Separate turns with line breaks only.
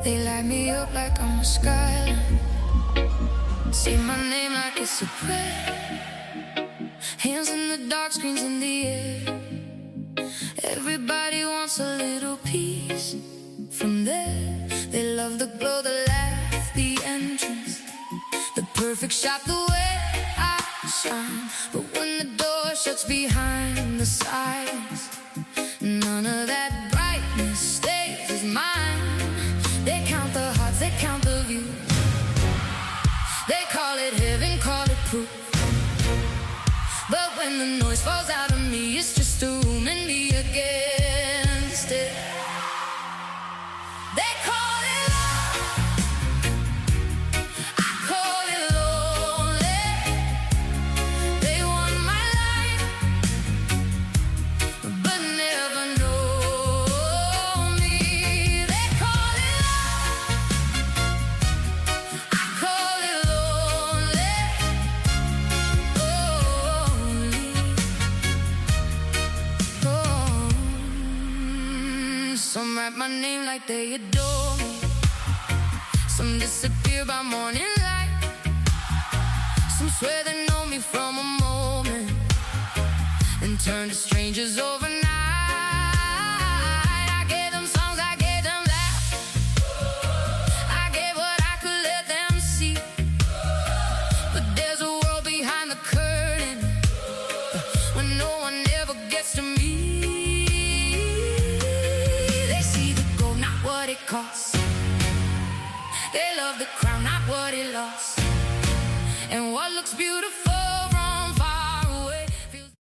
They light me up like I'm a skyline. Say my name like it's a prayer. Hands in the dark, screens in the air. Everybody wants a little piece from there. They love the glow, the laugh, the entrance, the perfect shot, the way I shine. But when the door shuts behind the silence, none of that brightness stays as mine. They count the hearts, they count the views. They call it heaven, call it proof. But when the noise falls out of me, it's just a room and me against it. They call it love, I call it lonely. They want my life, but never know me. They call it love, I call it lonely. Some write my name like they adore me. Some disappear by morning light. Some swear they know me from a moment and turn to strangers overnight.